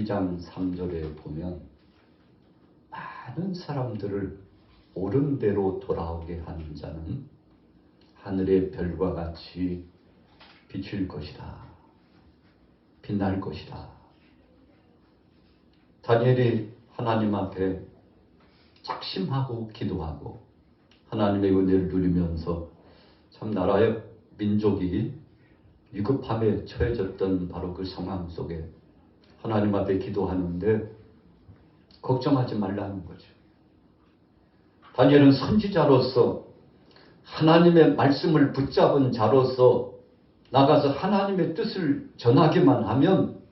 12장 3절에 보면 많은 사람들을 옳은 대로 돌아오게 하는 자는 하늘의 별과 같이 비칠 것이다. 빛날 것이다. 다니엘이 하나님 앞에 작심하고 기도하고 하나님의 은혜를 누리면서 참 나라의 민족이 위급함에 처해졌던 바로 그 상황 속에 하나님 앞에 기도하는데 걱정하지 말라는 거죠. 다니엘은 선지자로서 하나님의 말씀을 붙잡은 자로서 나가서 하나님의 뜻을 전하기만 하면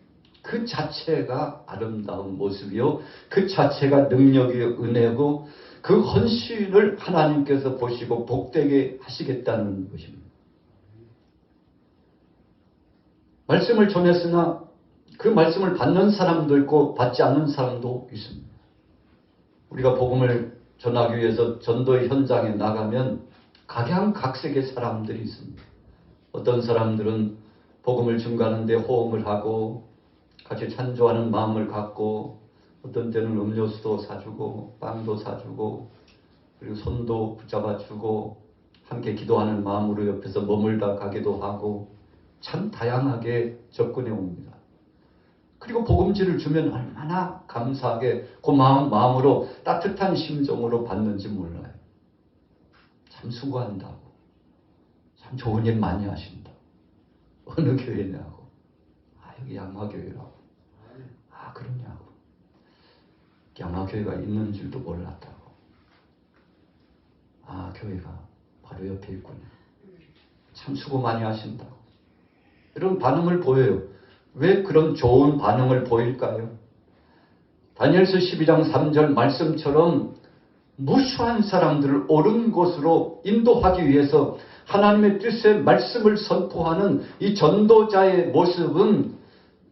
그 자체가 아름다운 모습이요, 그 자체가 능력의 은혜고 그 헌신을 하나님께서 보시고 복되게 하시겠다는 것입니다. 말씀을 전했으나 그 말씀을 받는 사람도 있고 받지 않는 사람도 있습니다. 우리가 복음을 전하기 위해서 전도의 현장에 나가면 각양각색의 사람들이 있습니다. 어떤 사람들은 복음을 증거하는데 호응을 하고 같이 찬조하는 마음을 갖고, 어떤 때는 음료수도 사주고 빵도 사주고 그리고 손도 붙잡아주고 함께 기도하는 마음으로 옆에서 머물다 가기도 하고 참 다양하게 접근해 옵니다. 그리고 복음지를 주면 얼마나 감사하게 고마운 마음으로 따뜻한 심정으로 받는지 몰라요. 참 수고한다고, 참 좋은 일 많이 하신다. 어느 교회냐고. 여기 양화교회라고. 그러냐고. 양화교회가 있는 줄도 몰랐다고. 교회가 바로 옆에 있군요. 참 수고 많이 하신다고. 이런 반응을 보여요. 왜 그런 좋은 반응을 보일까요? 다니엘서 12장 3절 말씀처럼 무수한 사람들을 옳은 곳으로 인도하기 위해서 하나님의 뜻의 말씀을 선포하는 이 전도자의 모습은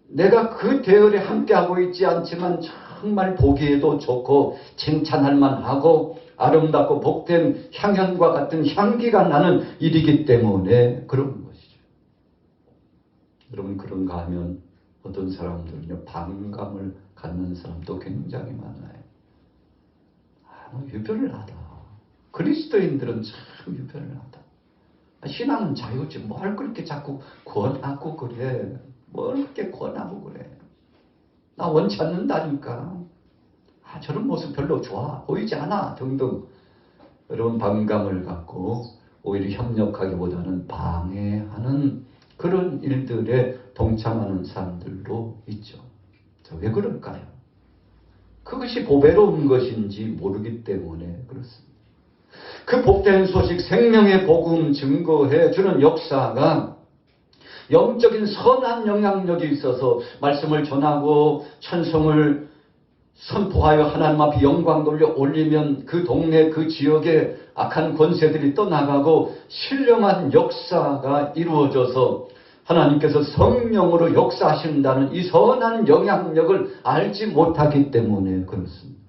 내가 그 대열에 함께하고 있지 않지만 정말 보기에도 좋고 칭찬할 만하고 아름답고 복된 향연과 같은 향기가 나는 일이기 때문에 그런 것이죠. 여러분, 그런가 하면 어떤 사람들은요, 반감을 갖는 사람도 굉장히 많아요. 유별나다. 그리스도인들은 참 유별나다. 신앙은 자유지 뭘 그렇게 자꾸 권하고 그래. 뭘 그렇게 권하고 그래. 나 원치 않는다니까. 저런 모습 별로 좋아 보이지 않아 등등. 여러분, 반감을 갖고 오히려 협력하기보다는 방해하는 그런 일들에 동참하는 사람들도 있죠. 왜 그럴까요? 그것이 보배로운 것인지 모르기 때문에 그렇습니다. 그 복된 소식, 생명의 복음 증거해 주는 역사가 영적인 선한 영향력이 있어서 말씀을 전하고 찬송을 선포하여 하나님 앞에 영광 돌려 올리면 그 동네 그 지역에 악한 권세들이 떠나가고 신령한 역사가 이루어져서 하나님께서 성령으로 역사하신다는 이 선한 영향력을 알지 못하기 때문에 그렇습니다.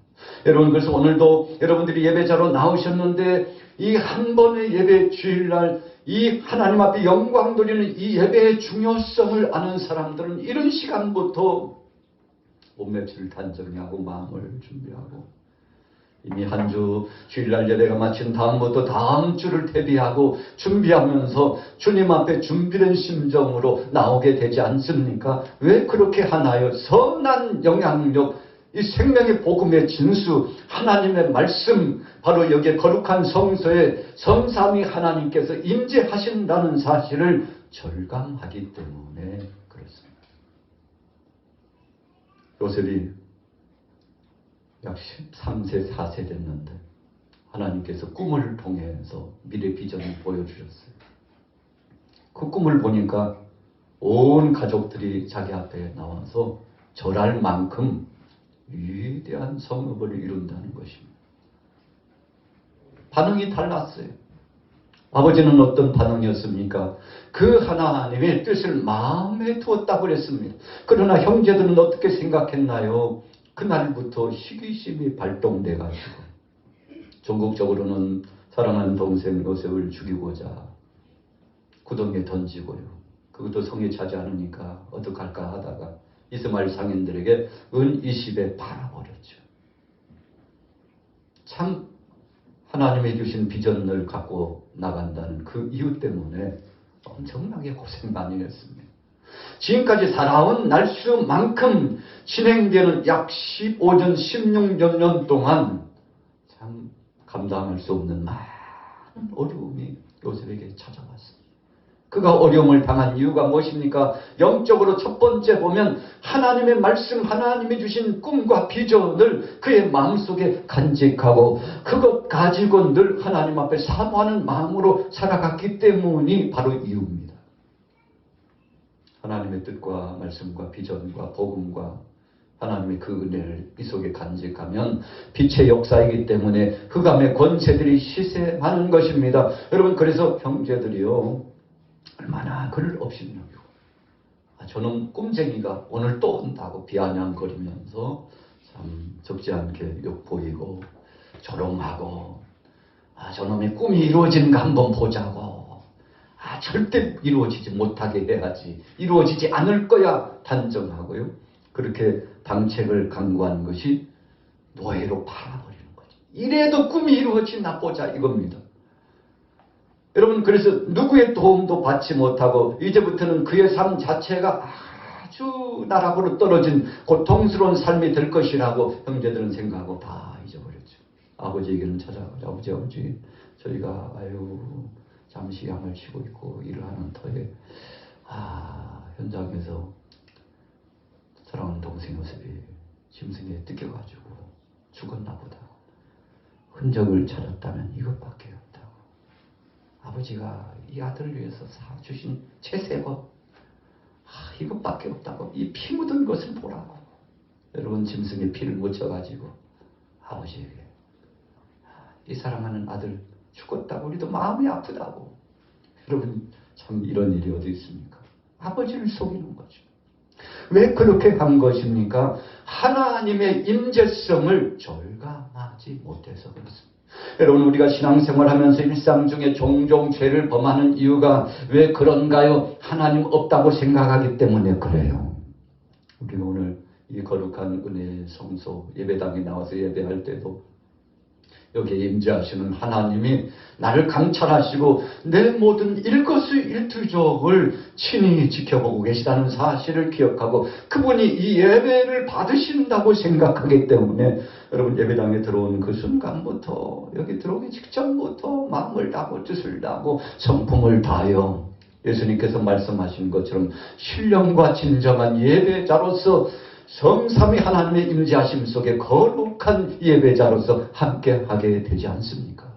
여러분, 그래서 오늘도 여러분들이 예배자로 나오셨는데 이 한 번의 예배 주일날 이 하나님 앞에 영광 돌리는 이 예배의 중요성을 아는 사람들은 이런 시간부터 몸매치를 단정히 하고 마음을 준비하고 이미 한 주 주일날 예배가 마친 다음부터 다음 주를 대비하고 준비하면서 주님 앞에 준비된 심정으로 나오게 되지 않습니까? 왜 그렇게 하나요? 선한 영향력, 이 생명의 복음의 진수, 하나님의 말씀, 바로 여기에 거룩한 성소에 성삼위 하나님께서 임재하신다는 사실을 절감하기 때문에 그렇습니다. 요셉이 약 13세, 4세 됐는데 하나님께서 꿈을 통해서 미래 비전을 보여주셨어요. 그 꿈을 보니까 온 가족들이 자기 앞에 나와서 절할 만큼 위대한 성읍을 이룬다는 것입니다. 반응이 달랐어요. 아버지는 어떤 반응이었습니까? 그 하나님의 뜻을 마음에 두었다고 그랬습니다. 그러나 형제들은 어떻게 생각했나요? 그날부터 시기심이 발동돼가지고 전국적으로는 사랑하는 동생 요셉을 죽이고자 구덩이에 던지고요. 그것도 성에 차지 않으니까 어떡할까 하다가 이스마엘 상인들에게 은 20에 팔아버렸죠. 참 하나님이 주신 비전을 갖고 나간다는 그 이유 때문에 엄청나게 고생 많이 했습니다. 지금까지 살아온 날수만큼 진행되는 약 15년, 16년 동안 참 감당할 수 없는 많은 어려움이 요셉에게 찾아왔습니다. 그가 어려움을 당한 이유가 무엇입니까? 영적으로 첫 번째 보면 하나님의 말씀, 하나님이 주신 꿈과 비전을 그의 마음속에 간직하고 그것 가지고 늘 하나님 앞에 사모하는 마음으로 살아갔기 때문이 바로 이유입니다. 하나님의 뜻과 말씀과 비전과 복음과 하나님의 그 은혜를 이 속에 간직하면 빛의 역사이기 때문에 흑암의 권세들이 시세하는 것입니다. 여러분, 그래서 형제들이요, 얼마나 그를 업신여기고 저놈 꿈쟁이가 오늘 또 온다고 비아냥거리면서 참 적지 않게 욕보이고 조롱하고 저놈의 꿈이 이루어지는가 한번 보자고 절대 이루어지지 못하게 해야지 이루어지지 않을 거야 단정하고요. 그렇게 방책을 강구한 것이 노예로 팔아버리는 거죠. 이래도 꿈이 이루어지나 보자 이겁니다. 여러분, 그래서 누구의 도움도 받지 못하고 이제부터는 그의 삶 자체가 아주 나락으로 떨어진 고통스러운 삶이 될 것이라고 형제들은 생각하고 다 잊어버렸죠. 아버지에게는 찾아가죠. 아버지 저희가 잠시 양을 치고 있고 일을 하는 터에 현장에서 사랑하는 동생 요셉이 짐승에 뜯겨가지고 죽었나 보다. 흔적을 찾았다면 이것밖에 없다고. 아버지가 이 아들을 위해서 주신 채색업 이것밖에 없다고. 이 피 묻은 것을 보라고. 여러분, 짐승의 피를 묻혀가지고 아버지에게 이 사랑하는 아들 죽었다고 우리도 마음이 아프다고. 여러분, 참 이런 일이 어디 있습니까? 아버지를 속이는 거죠. 왜 그렇게 한 것입니까? 하나님의 임재성을 절감하지 못해서 그렇습니다. 여러분, 우리가 신앙생활하면서 일상 중에 종종 죄를 범하는 이유가 왜 그런가요? 하나님 없다고 생각하기 때문에 그래요. 우리가 오늘 이 거룩한 은혜의 성소 예배당에 나와서 예배할 때도 여기에 임재하시는 하나님이 나를 감찰하시고 내 모든 일거수일투족을 친히 지켜보고 계시다는 사실을 기억하고 그분이 이 예배를 받으신다고 생각하기 때문에 여러분, 예배당에 들어온 그 순간부터 여기 들어오기 직전부터 마음을 다하고 뜻을 다하고 성품을 다하여 예수님께서 말씀하신 것처럼 신령과 진정한 예배자로서 성삼위 하나님의 임재하심 속에 거룩한 예배자로서 함께하게 되지 않습니까?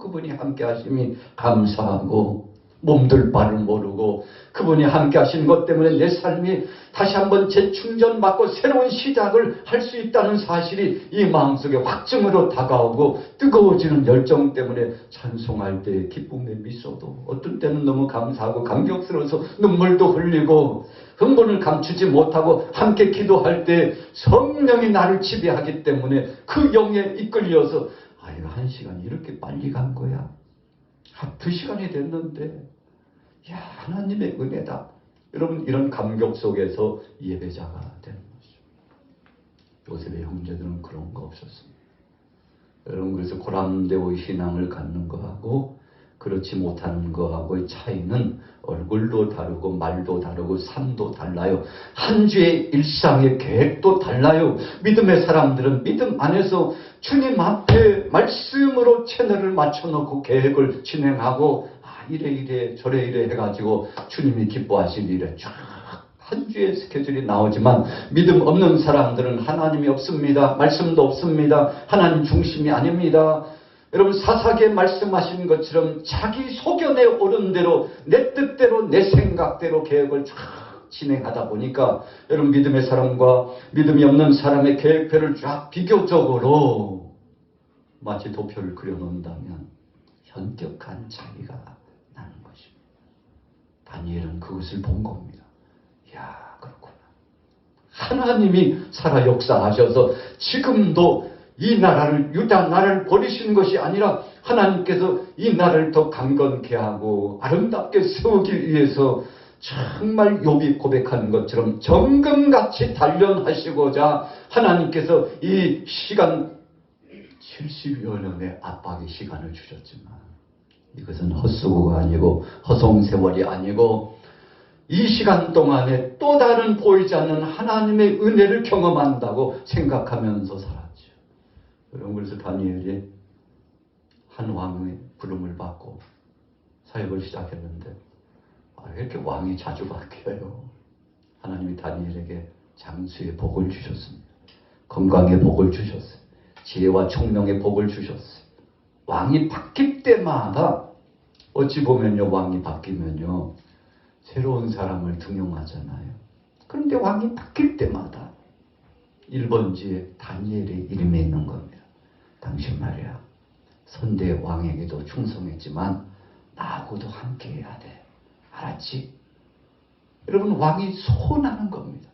그분이 함께하심이 감사하고 몸둘 바를 모르고 그분이 함께하신 것 때문에 내 삶이 다시 한번 재충전받고 새로운 시작을 할 수 있다는 사실이 이 마음속에 확증으로 다가오고 뜨거워지는 열정 때문에 찬송할 때 기쁨의 미소도 어떤 때는 너무 감사하고 감격스러워서 눈물도 흘리고 흥분을 감추지 못하고 함께 기도할 때 성령이 나를 지배하기 때문에 그 영에 이끌려서 이거 1시간이 이렇게 빨리 간 거야. 2시간이 됐는데 하나님의 은혜다. 여러분, 이런 감격 속에서 예배자가 되는 것이죠. 요셉의 형제들은 그런 거 없었습니다. 여러분, 그래서 고람되고 신앙을 갖는 거하고 그렇지 못하는 거하고의 차이는 얼굴도 다르고 말도 다르고 삶도 달라요. 한 주의 일상의 계획도 달라요. 믿음의 사람들은 믿음 안에서 주님 앞에 말씀으로 채널을 맞춰놓고 계획을 진행하고 이래 저래 해가지고 주님이 기뻐하실 일에 쫙 한 주의 스케줄이 나오지만 믿음 없는 사람들은 하나님이 없습니다. 말씀도 없습니다. 하나님 중심이 아닙니다. 여러분, 사사기에 말씀하신 것처럼 자기 소견에 오른 대로 내 뜻대로 내 생각대로 계획을 쫙 진행하다 보니까 여러분, 믿음의 사람과 믿음이 없는 사람의 계획표를 쫙 비교적으로 마치 도표를 그려놓는다면 현격한 차이가 나는 것입니다. 다니엘은 그것을 본 겁니다. 그렇구나. 하나님이 살아 역사하셔서 지금도 이 나라를, 유다 나라를 버리신 것이 아니라 하나님께서 이 나라를 더 강건케 하고 아름답게 세우기 위해서 정말 욥이 고백하는 것처럼 정금같이 단련하시고자 하나님께서 이 시간 70여 년의 압박의 시간을 주셨지만 이것은 헛수고가 아니고 허송세월이 아니고 이 시간 동안에 또 다른 보이지 않는 하나님의 은혜를 경험한다고 생각하면서 살았죠. 여러분, 그래서 다니엘이 한 왕의 부름을 받고 사역을 시작했는데 왜 이렇게 왕이 자주 바뀌어요? 하나님이 다니엘에게 장수의 복을 주셨습니다. 건강의 복을 주셨어요. 지혜와 총명의 복을 주셨어요. 왕이 바뀔 때마다 어찌 보면요, 왕이 바뀌면요 새로운 사람을 등용하잖아요. 그런데 왕이 바뀔 때마다 1번지에 다니엘의 이름이 있는 겁니다. 당신 말이야, 선대 왕에게도 충성했지만 나하고도 함께 해야 돼. 알았지? 여러분, 왕이 소원하는 겁니다.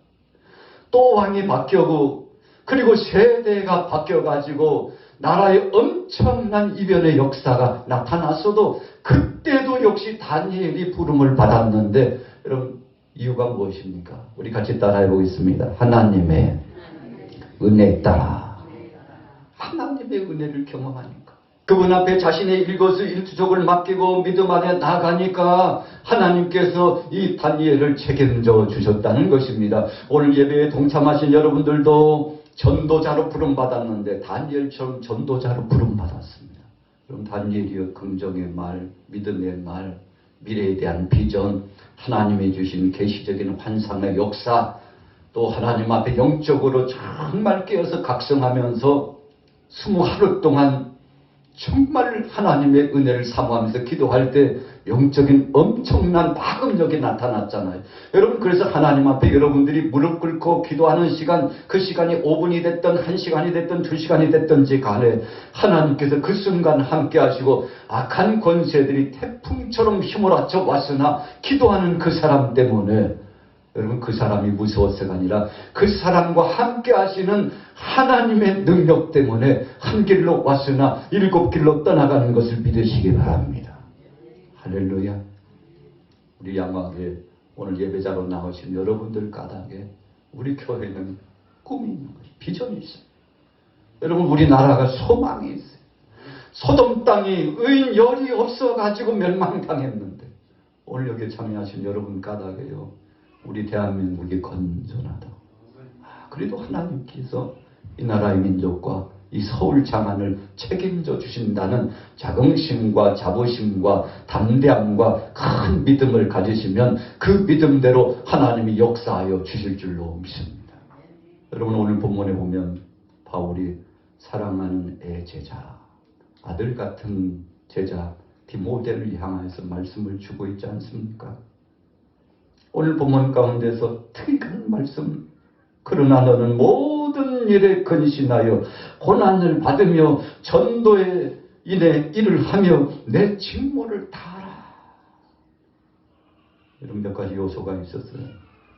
또 왕이 바뀌고 그리고 세대가 바뀌어가지고 나라의 엄청난 이변의 역사가 나타났어도 그때도 역시 다니엘이 부름을 받았는데, 여러분, 이유가 무엇입니까? 우리 같이 따라해 보겠습니다. 하나님의 은혜에 따라. 하나님의 은혜를 경험하니까. 그분 앞에 자신의 일거수일투족을 맡기고 믿음 안에 나가니까 하나님께서 이 다니엘을 책임져 주셨다는 것입니다. 오늘 예배에 동참하신 여러분들도 전도자로 부름받았는데 다니엘처럼 전도자로 부름받았습니다. 그럼 다니엘이여, 긍정의 말, 믿음의 말, 미래에 대한 비전, 하나님이 주신 계시적인 환상의 역사, 또 하나님 앞에 영적으로 정말 깨어서 각성하면서 20하루 동안 정말 하나님의 은혜를 사모하면서 기도할 때 영적인 엄청난 파급력이 나타났잖아요. 여러분, 그래서 하나님 앞에 여러분들이 무릎 꿇고 기도하는 시간, 그 시간이 5분이 됐든 1시간이 됐든 2시간이 됐든지 간에 하나님께서 그 순간 함께 하시고 악한 권세들이 태풍처럼 휘몰아쳐 왔으나 기도하는 그 사람 때문에, 여러분, 그 사람이 무서워서가 아니라 그 사람과 함께 하시는 하나님의 능력 때문에 한 길로 왔으나 7길로 떠나가는 것을 믿으시기 바랍니다. 할렐루야. 우리 양화교회 오늘 예배자로 나오신 여러분들 까닭에 우리 교회는 꿈이 있는 거예요. 비전이 있어요. 여러분, 우리나라가 소망이 있어요. 소돔 땅이 의인 열이 없어가지고 멸망당했는데 오늘 여기에 참여하신 여러분 까닭에요, 우리 대한민국이 건전하다. 그래도 하나님께서 이 나라의 민족과 이 서울 장안을 책임져 주신다는 자긍심과 자부심과 담대함과 큰 믿음을 가지시면 그 믿음대로 하나님이 역사하여 주실 줄로 믿습니다. 여러분, 오늘 본문에 보면 바울이 사랑하는 애 제자, 아들 같은 제자 디모데를 향해서 말씀을 주고 있지 않습니까? 오늘 본문 가운데서 특이한 말씀, 그러나 너는 모든 일에 근신하여 고난을 받으며 전도에 인해 일을 하며 내 직무를 다하라. 이런 몇 가지 요소가 있었어요.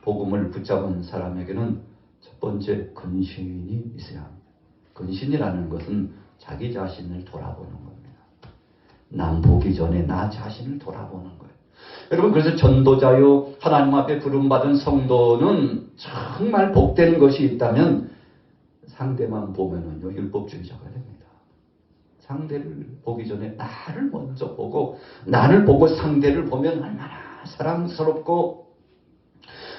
복음을 붙잡은 사람에게는 첫 번째, 근신이 있어야 합니다. 근신이라는 것은 자기 자신을 돌아보는 겁니다. 남 보기 전에 나 자신을 돌아보는 거예요. 여러분, 그래서 전도자요, 하나님 앞에 부름받은 성도는 정말 복된 것이 있다면 상대만 보면은요, 율법주의자가 됩니다. 상대를 보기 전에 나를 먼저 보고, 나를 보고 상대를 보면 얼마나 사랑스럽고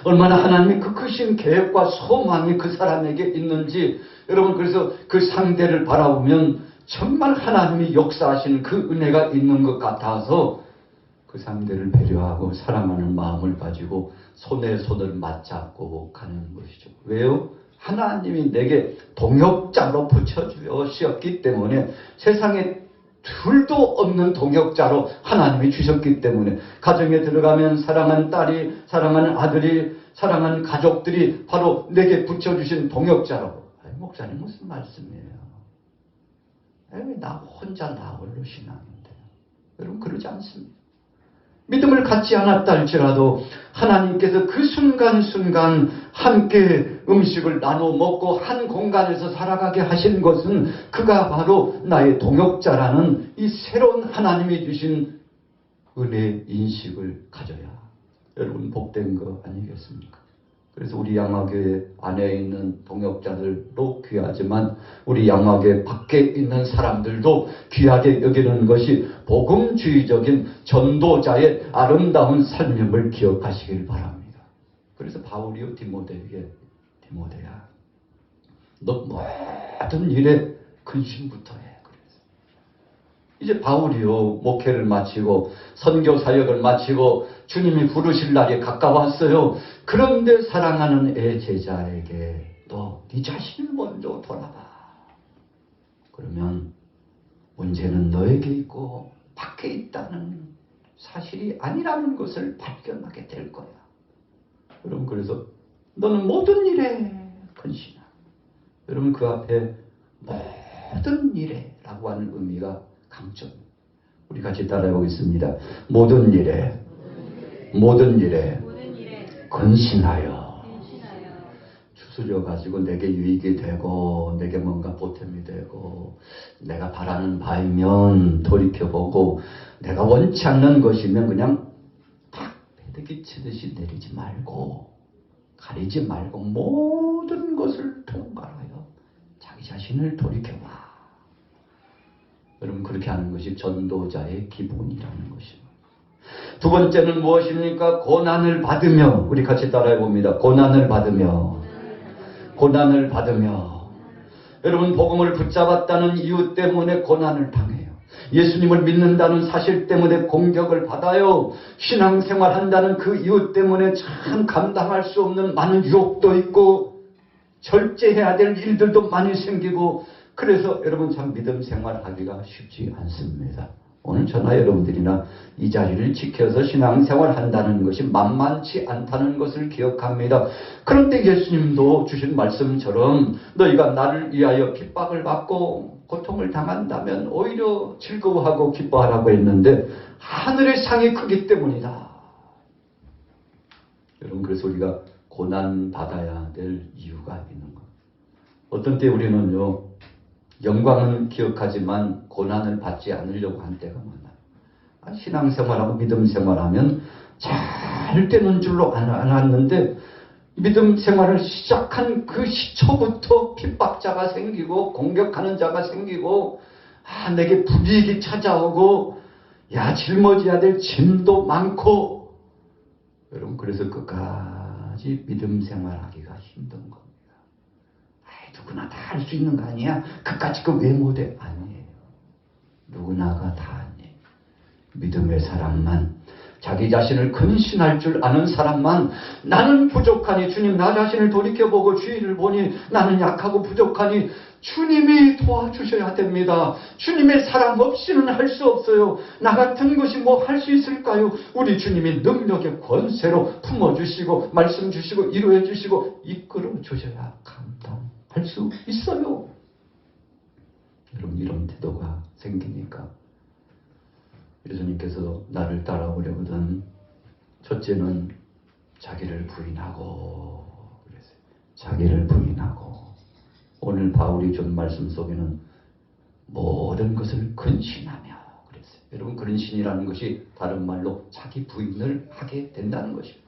얼마나 하나님의 그 크신 계획과 소망이 그 사람에게 있는지, 여러분, 그래서 그 상대를 바라보면 정말 하나님이 역사하시는 그 은혜가 있는 것 같아서 그 상대를 배려하고 사랑하는 마음을 가지고 손에 손을 맞잡고 가는 것이죠. 왜요? 하나님이 내게 동역자로 붙여주셨기 때문에, 세상에 둘도 없는 동역자로 하나님이 주셨기 때문에, 가정에 들어가면 사랑하는 딸이, 사랑하는 아들이, 사랑하는 가족들이 바로 내게 붙여주신 동역자라고. 목사님 무슨 말씀이에요? 왜 나 혼자 나 홀로 신앙인데? 여러분, 그러지 않습니다. 믿음을 갖지 않았다 할지라도 하나님께서 그 순간순간 함께 음식을 나눠 먹고 한 공간에서 살아가게 하신 것은 그가 바로 나의 동역자라는 이 새로운 하나님이 주신 은혜의 인식을 가져야. 여러분 복된 거 아니겠습니까? 그래서 우리 양화교회 안에 있는 동역자들도 귀하지만 우리 양화교회 밖에 있는 사람들도 귀하게 여기는 것이 복음주의적인 전도자의 아름다운 삶임을 기억하시길 바랍니다. 그래서 바울이요 디모데에게 디모데야 너 모든 일에 근심부터 해. 그래서 이제 바울이요 목회를 마치고 선교 사역을 마치고 주님이 부르실 날이 가까웠어요. 그런데 사랑하는 애 제자에게 너 네 자신을 먼저 돌아봐. 그러면 문제는 너에게 있고 밖에 있다는 사실이 아니라는 것을 발견하게 될 거야. 여러분 그래서 너는 모든 일에 근신하. 여러분 그 앞에 모든 일에 라고 하는 의미가 강점입니다. 우리 같이 따라해 보겠습니다. 모든 일에 근신하여 추스려 가지고 내게 유익이 되고 내게 뭔가 보탬이 되고 내가 바라는 바이면 돌이켜보고 내가 원치 않는 것이면 그냥 탁 배드기 치듯이 내리지 말고 가리지 말고 모든 것을 통과하여 자기 자신을 돌이켜봐. 여러분 그렇게 하는 것이 전도자의 기본이라는 것입니다. 두 번째는 무엇입니까? 고난을 받으며. 우리 같이 따라해 봅니다. 고난을 받으며. 여러분 복음을 붙잡았다는 이유 때문에 고난을 당해요. 예수님을 믿는다는 사실 때문에 공격을 받아요. 신앙생활한다는 그 이유 때문에 참 감당할 수 없는 많은 유혹도 있고 절제해야 될 일들도 많이 생기고 그래서 여러분 참 믿음 생활하기가 쉽지 않습니다. 오늘 저나 여러분들이나 이 자리를 지켜서 신앙생활 한다는 것이 만만치 않다는 것을 기억합니다. 그런데 예수님도 주신 말씀처럼 너희가 나를 위하여 핍박을 받고 고통을 당한다면 오히려 즐거워하고 기뻐하라고 했는데 하늘의 상이 크기 때문이다. 여러분 그래서 우리가 고난 받아야 될 이유가 있는 겁니다. 어떤 때 우리는요 영광은 기억하지만 고난을 받지 않으려고 한 때가 많아요. 신앙생활하고 믿음생활하면 잘 되는 줄로 알았는데 믿음 생활을 시작한 그 시초부터 핍박자가 생기고 공격하는 자가 생기고 내게 불이익이 찾아오고 жил머지어야 될 짐도 많고 여러분 그래서 끝까지 믿음 생활하기가 힘든 겁니다. 누구나 다 할 수 있는 거 아니야? 그까짓 거 왜 못해? 아니에요. 누구나가 다 아니에요. 믿음의 사람만 자기 자신을 근신할 줄 아는 사람만 나는 부족하니 주님 나 자신을 돌이켜보고 주의를 보니 나는 약하고 부족하니 주님이 도와주셔야 됩니다. 주님의 사랑 없이는 할 수 없어요. 나 같은 것이 뭐 할 수 있을까요? 우리 주님이 능력의 권세로 품어주시고 말씀 주시고 이루어 주시고 이끌어 주셔야 감당할 수 있어요. 여러분 이런 태도가 생기니까 예수님께서 나를 따라오려거든 첫째는 자기를 부인하고 그랬어요. 자기를 부인하고 오늘 바울이 준 말씀 속에는 모든 것을 근신하며 그랬어요. 여러분 근신이라는 것이 다른 말로 자기 부인을 하게 된다는 것입니다.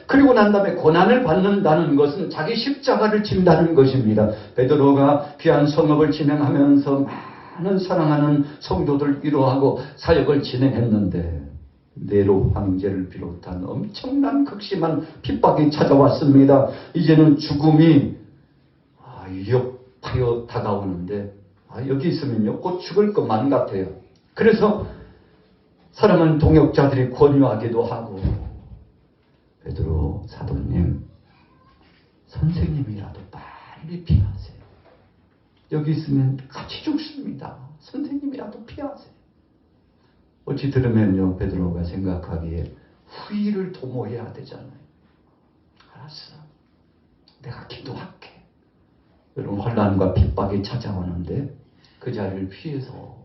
그리고 난 다음에 고난을 받는다는 것은 자기 십자가를 진다는 것입니다. 베드로가 귀한 성업을 진행하면서 많은 사랑하는 성도들 위로하고 사역을 진행했는데 네로 황제를 비롯한 엄청난 극심한 핍박이 찾아왔습니다. 이제는 죽음이 위협하여 다가오는데 여기 있으면요 곧 죽을 것만 같아요. 그래서 사랑하는 동역자들이 권유하기도 하고 베드로 사도님 선생님이라도 빨리 피하세요. 여기 있으면 같이 죽습니다. 선생님이라도 피하세요. 어찌 들으면요 베드로가 생각하기에 후위를 도모해야 되잖아요. 알았어. 내가 기도할게. 여러분 환난과 핍박이 찾아오는데 그 자리를 피해서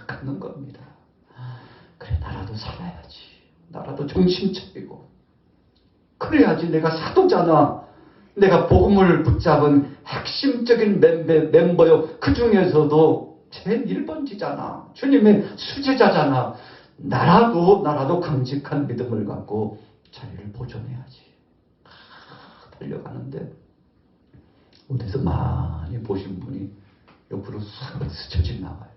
가는 겁니다. 그래 나라도 살아야지. 나라도 정신 차리고 그래야지 내가 사도잖아. 내가 복음을 붙잡은 핵심적인 멤버요. 그 중에서도 제일 1번지잖아. 주님의 수제자잖아. 나라도 강직한 믿음을 갖고 자리를 보존해야지. 달려가는데 어디서 많이 보신 분이 옆으로 쑥 스쳐 지나가요.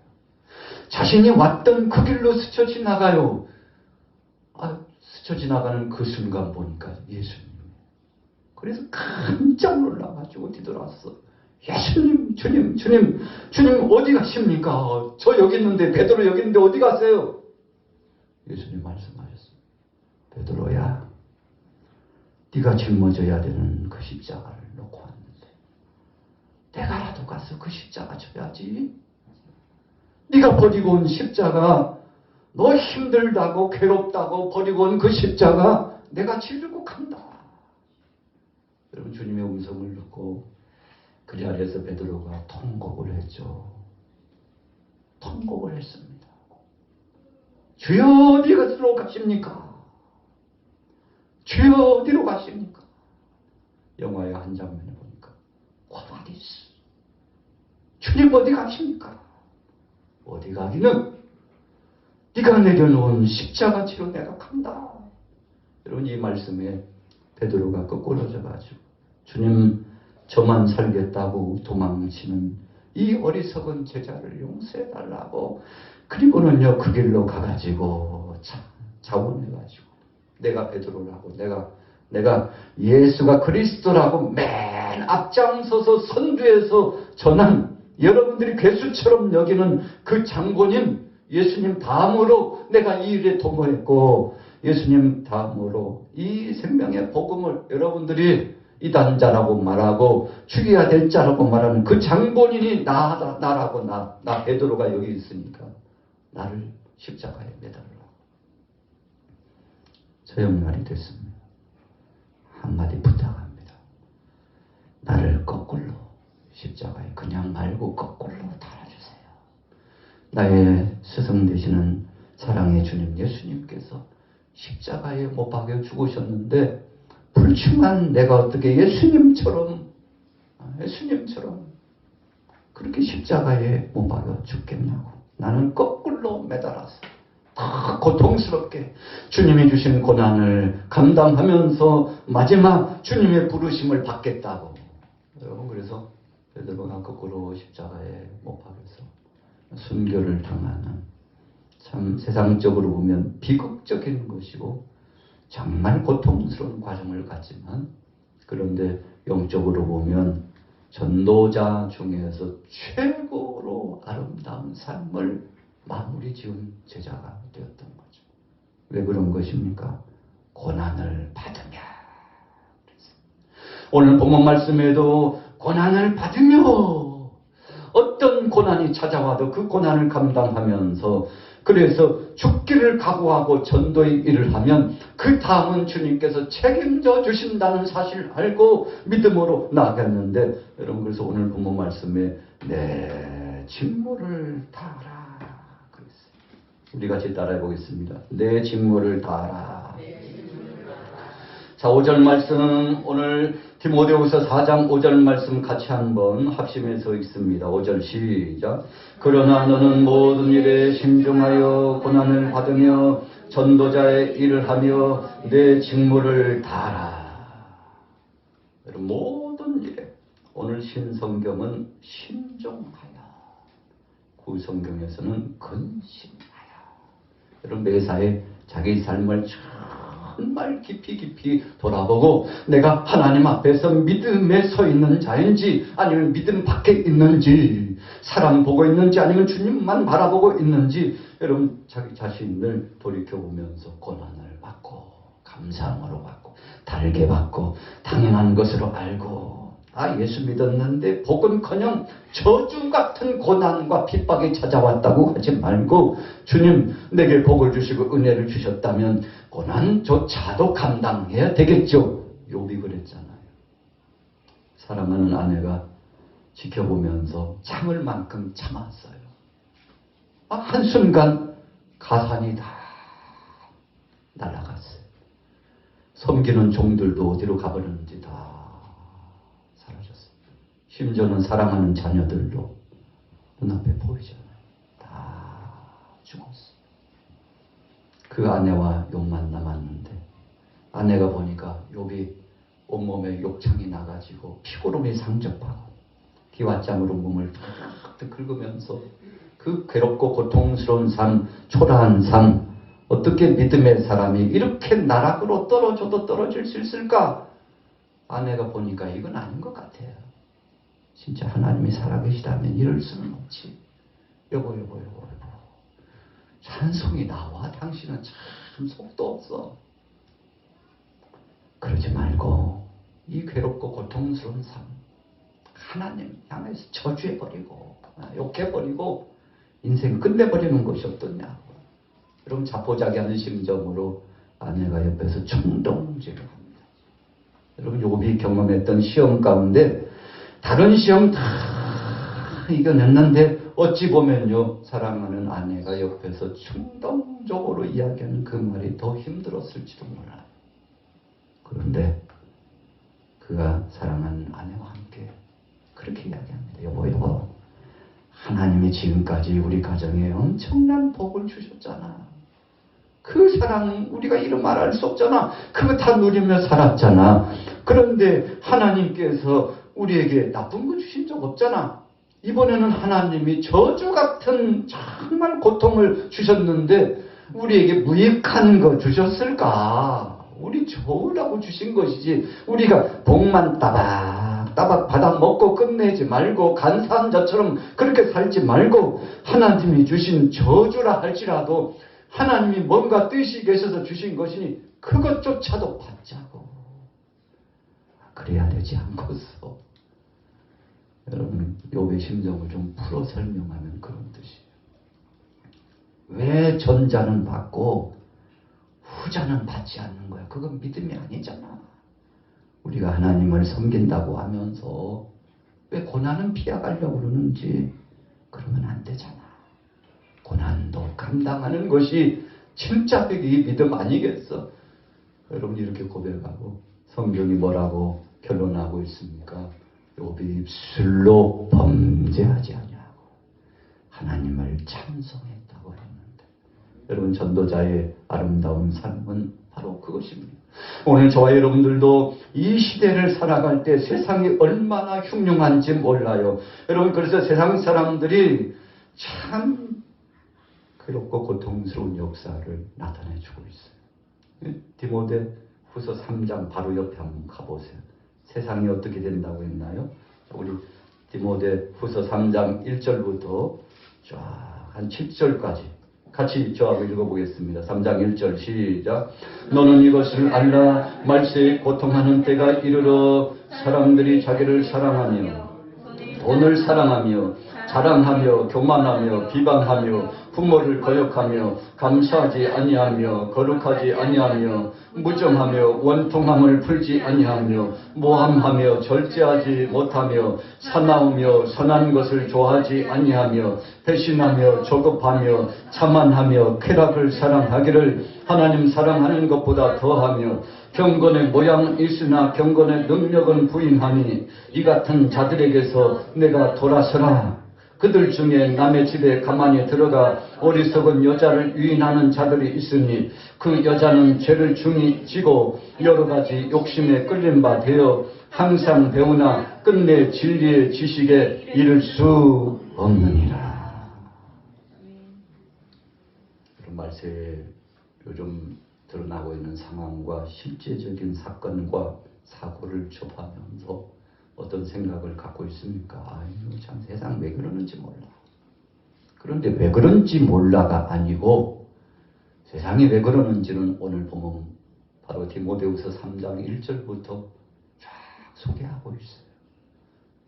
자신이 왔던 그 길로 스쳐 지나가요. 스쳐 지나가는 그 순간 보니까 예수님. 그래서 깜짝 놀라가지고 뒤돌아왔어. 예수님, 주님 어디 가십니까? 저 여기 있는데, 베드로 여기 있는데 어디 가세요? 예수님 말씀하셨어요. 베드로야, 네가 짊어져야 되는 그 십자가를 놓고 왔는데 내가라도 가서 그 십자가 져야지. 네가 버리고 온 십자가, 너 힘들다고 괴롭다고 버리고 온 그 십자가 내가 지르고 간다. 여러분, 주님의 음성을 듣고 그 자리에서 베드로가 통곡을 했죠. 통곡을 했습니다. 주여 어디로 가십니까? 주여 어디로 가십니까? 영화의 한 장면에 보니까 고바디스, 주님 어디 가십니까? 어디 가기는 네가 내려놓은 십자가 지로 내가 간다. 여러분, 이 말씀에 베드로가 꺾어져가지고 주님 저만 살겠다고 도망치는 이 어리석은 제자를 용서해달라고, 그리고는요 그 길로 가가지고 자원해가지고 내가 베드로라고, 내가 예수가 그리스도라고 맨 앞장서서 선두에서 전한, 여러분들이 괴수처럼 여기는 그 장본인 예수님 다음으로 내가 이 일에 동거했고, 예수님 다음으로 이 생명의 복음을 여러분들이 이단자라고 말하고 죽여야 될 자라고 말하는 그 장본인이 나라고, 나 베드로가 여기 있으니까 나를 십자가에 매달으라고. 저녁날이 됐습니다. 한마디 부탁합니다. 나를 거꾸로 십자가에 그냥 말고 거꾸로 달아주세요. 나의 스승 되시는 사랑의 주님 예수님께서 십자가에 못 박여 죽으셨는데 불충한 내가 어떻게 예수님처럼 그렇게 십자가에 못 박여 죽겠냐고. 나는 거꾸로 매달아서 다 고통스럽게 주님이 주신 고난을 감당하면서 마지막 주님의 부르심을 받겠다고. 여러분, 그래서 베드로가 거꾸로 십자가에 못 박여서 순교를 당하는, 참 세상적으로 보면 비극적인 것이고 정말 고통스러운 과정을 갖지만, 그런데 영적으로 보면 전도자 중에서 최고로 아름다운 삶을 마무리 지은 제자가 되었던 거죠. 왜 그런 것입니까? 고난을 받으며. 오늘 본문 말씀에도 고난을 받으며, 어떤 고난이 찾아와도 그 고난을 감당하면서, 그래서 죽기를 각오하고 전도의 일을 하면 그 다음은 주님께서 책임져 주신다는 사실을 알고 믿음으로 나아갔는데, 여러분, 그래서 오늘 본문 말씀에 내 직무를 다하라 그랬어요. 우리 같이 따라해 보겠습니다. 내 직무를 다하라. 자, 5절 말씀, 오늘 디모데후서 4장 5절 말씀 같이 한번 합심해서 읽습니다. 5절 시작. 그러나 너는 모든 일에 신중하여 고난을 받으며 전도자의 일을 하며 내 직무를 다하라. 여러분, 모든 일에, 오늘 신성경은 신중하여, 구성경에서는 근신하여. 여러분, 매사에 자기 삶을 정말 깊이 돌아보고 내가 하나님 앞에서 믿음에 서 있는 자인지 아니면 믿음 밖에 있는지, 사람 보고 있는지 아니면 주님만 바라보고 있는지, 여러분 자기 자신을 돌이켜보면서 고난을 받고 감사함으로 받고 달게 받고 당연한 것으로 알고, 예수 믿었는데 복은커녕 저주 같은 고난과 핍박이 찾아왔다고 하지 말고, 주님 내게 복을 주시고 은혜를 주셨다면 고난조차도 감당해야 되겠죠. 욥이 그랬잖아요. 사랑하는 아내가 지켜보면서 참을 만큼 참았어요. 한순간 가산이 다 날아갔어요. 섬기는 종들도 어디로 가버렸는지 다 사라졌어요. 심지어는 사랑하는 자녀들도 눈앞에 보이잖아요. 다 죽었어요. 그 아내와 욥만 남았는데 아내가 보니까 욥이 온몸에 욕창이 나가지고 피고름이 상접하고 기왓장으로 몸을 탁탁 긁으면서 그 괴롭고 고통스러운 삶, 초라한 삶, 어떻게 믿음의 사람이 이렇게 나락으로 떨어져도 떨어질 수 있을까? 아내가 보니까 이건 아닌 것 같아요. 진짜 하나님이 살아계시다면 이럴 수는 없지. 여보. 찬송이 나와. 당신은 참 속도 없어. 그러지 말고 이 괴롭고 고통스러운 삶 하나님 향해서 저주해버리고 욕해버리고 인생 끝내버리는 것이 어떠냐고. 여러분 자포자기하는 심정으로 아내가 옆에서 청동질을 합니다. 여러분 욥이 경험했던 시험 가운데 다른 시험 다 이겨냈는데 어찌 보면요 사랑하는 아내가 옆에서 충동적으로 이야기하는 그 말이 더 힘들었을지도 몰라요. 그런데 그가 사랑하는 아내와 함께 그렇게 이야기합니다. 여보 하나님이 지금까지 우리 가정에 엄청난 복을 주셨잖아. 그 사랑 우리가 이름 말할 수 없잖아. 그거 다 누리며 살았잖아. 그런데 하나님께서 우리에게 나쁜 거 주신 적 없잖아. 이번에는 하나님이 저주 같은 정말 고통을 주셨는데 우리에게 무익한 거 주셨을까? 우리 좋으라고 주신 것이지 우리가 복만 따박따박 받아 먹고 끝내지 말고 간사한 자처럼 그렇게 살지 말고 하나님이 주신 저주라 할지라도 하나님이 뭔가 뜻이 계셔서 주신 것이니 그것조차도 받자고. 그래야 되지 않겠어. 여러분 욥의 심정을 좀 풀어 설명하면 그런 뜻이에요. 왜 전자는 받고 후자는 받지 않는 거야? 그건 믿음이 아니잖아. 우리가 하나님을 섬긴다고 하면서 왜 고난은 피해가려고 그러는지 그러면 안 되잖아. 고난도 감당하는 것이 진짜 이 믿음 아니겠어? 여러분 이렇게 고백하고 성경이 뭐라고 결론하고 있습니까? 욥이 입술로 범죄하지 아니하고 하나님을 찬송했다고 했는데 여러분 전도자의 아름다운 삶은 바로 그것입니다. 오늘 저와 여러분들도 이 시대를 살아갈 때 세상이 얼마나 흉흉한지 몰라요. 여러분 그래서 세상 사람들이 참 괴롭고 고통스러운 역사를 나타내주고 있어요. 디모데 후서 3장 바로 옆에 한번 가보세요. 세상이 어떻게 된다고 했나요? 우리 디모데 후서 3장 1절부터 쫙 한 7절까지 같이 저하고 읽어보겠습니다. 3장 1절 시작. 너는 이것을 알라. 말세에 고통하는 때가 이르러 사람들이 자기를 사랑하며 돈을 사랑하며 자랑하며 교만하며 비방하며 부모를 거역하며 감사하지 아니하며 거룩하지 아니하며 무정하며 원통함을 풀지 아니하며 모함하며 절제하지 못하며 사나우며 선한 것을 좋아하지 아니하며 배신하며 조급하며 자만하며 쾌락을 사랑하기를 하나님 사랑하는 것보다 더하며 경건의 모양은 있으나 경건의 능력은 부인하니 이 같은 자들에게서 내가 돌아서라. 그들 중에 남의 집에 가만히 들어가 어리석은 여자를 유인하는 자들이 있으니 그 여자는 죄를 중히 지고 여러 가지 욕심에 끌린 바 되어 항상 배우나 끝내 진리의 지식에 이를 수 없느니라. 그런 말세에 요즘 드러나고 있는 상황과 실제적인 사건과 사고를 접하면서 어떤 생각을 갖고 있습니까? 아유, 참 세상 왜 그러는지 몰라. 그런데 왜 그런지 몰라가 아니고 세상이 왜 그러는지는 오늘 보면 바로 디모데후서 3장 1절부터 쫙 소개하고 있어요.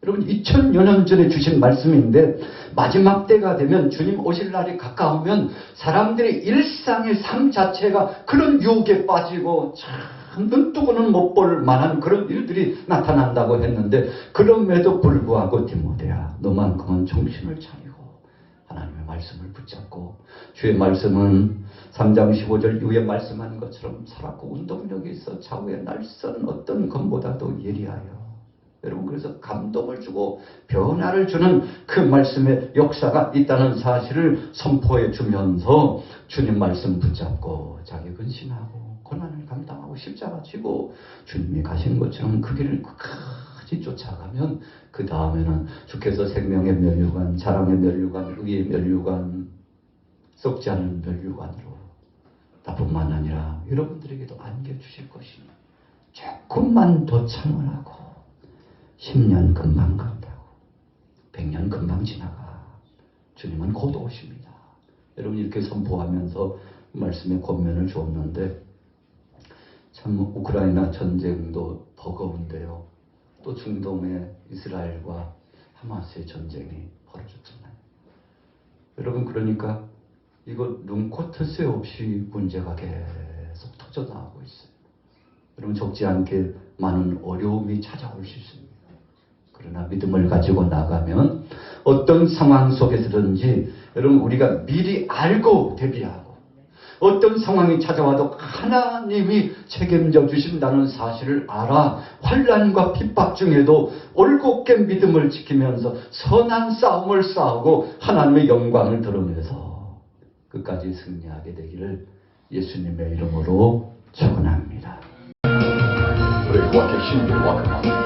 여러분 2000여 년 전에 주신 말씀인데 마지막 때가 되면 주님 오실 날이 가까우면 사람들의 일상의 삶 자체가 그런 유혹에 빠지고 참 눈뜨고는 못 볼 만한 그런 일들이 나타난다고 했는데 그럼에도 불구하고 디모데야 너만큼은 정신을 차리고 하나님의 말씀을 붙잡고 주의 말씀은 3장 15절 이후에 말씀한 것처럼 살았고 운동력이 있어 좌우의 날선 어떤 것보다도 예리하여 여러분, 그래서 감동을 주고 변화를 주는 그 말씀의 역사가 있다는 사실을 선포해 주면서 주님 말씀 붙잡고 자기 근신하고 고난을 감당하고 십자가 지고 주님이 가신 것처럼 그 길을 끝까지 쫓아가면 그 다음에는 주께서 생명의 면류관, 사랑의 면류관, 의의 면류관, 썩지 않은 면류관으로 나뿐만 아니라 여러분들에게도 안겨주실 것이니 조금만 더 참으라고. 10년 금방 간다고. 100년 금방 지나가. 주님은 곧 오십니다. 여러분, 이렇게 선포하면서 말씀의 권면을 주었는데 참 우크라이나 전쟁도 버거운데요. 또 중동의 이스라엘과 하마스의 전쟁이 벌어졌잖아요. 여러분, 그러니까 이거 눈코 뜰새 없이 문제가 계속 터져나가고 있어요. 여러분, 적지 않게 많은 어려움이 찾아올 수 있습니다. 그러나 믿음을 가지고 나가면 어떤 상황 속에서든지 여러분, 우리가 미리 알고 대비하고 어떤 상황이 찾아와도 하나님이 책임져 주신다는 사실을 알아 환난과 핍박 중에도 올곧게 믿음을 지키면서 선한 싸움을 싸우고 하나님의 영광을 드러내서 끝까지 승리하게 되기를 예수님의 이름으로 축원합니다. 우리와 계신 일과 그 마음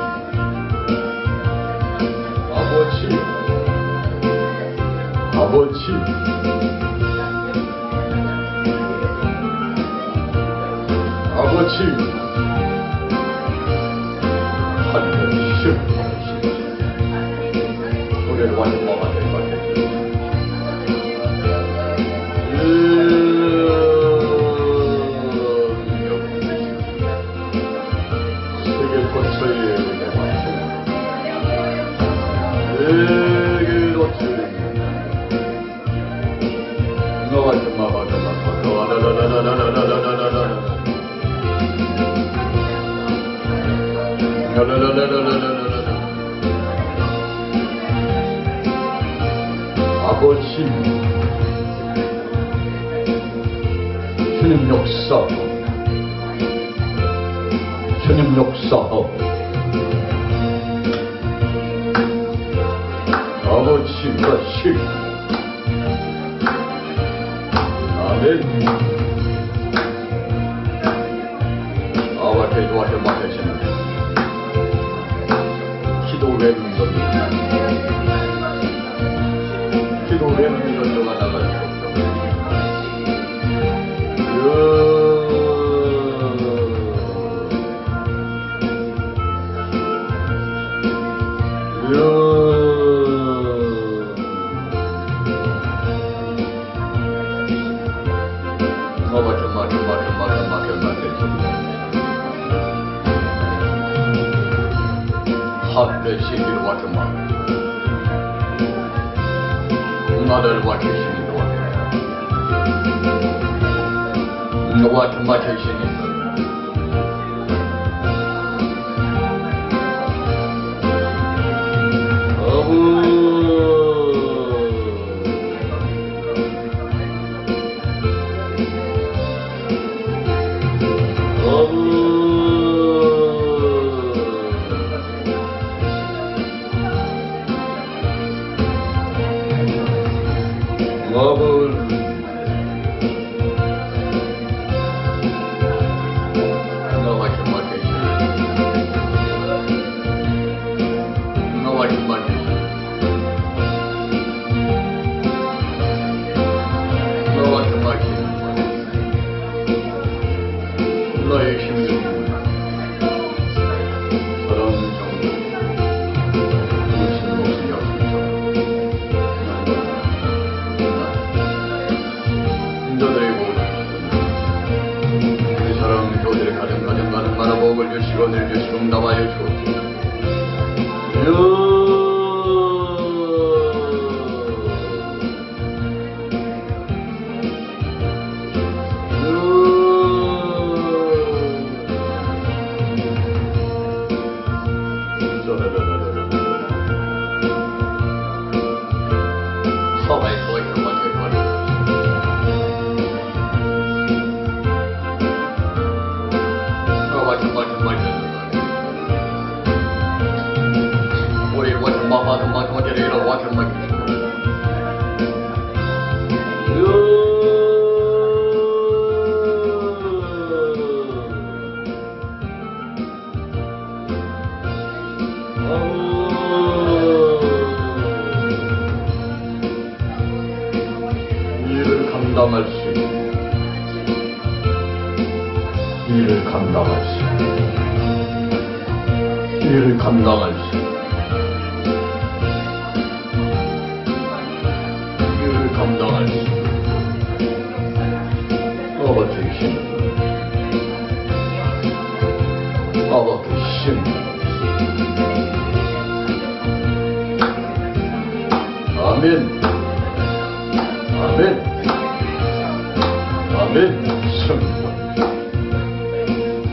아버지 하늘의 우리를 완전 막아낼 세계 도처에 은혜 아버지 주님 역사하고 아버지가 실 아멘. 아와 기도하여 맡으시는 기도 외는 전도가 나갈 수 하늘의 신비와 정말 나를 와주시니 너와 정말 계시니 너의 힘을 사랑 정도 무슨 모습이 너들의 모든 그 사랑 교들의 가정 가는 바라복을 주시고 늘 주시고 응답하여 주옵소서. 너와 정말 이를 감당할 수 있는 이를 감당할 수 있는 이를 감당할 수 있는 이를 감당할 수 있는 아버지의 힘 아버지의 힘 아멘 아멘 아멘 성령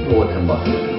너와 된 말씀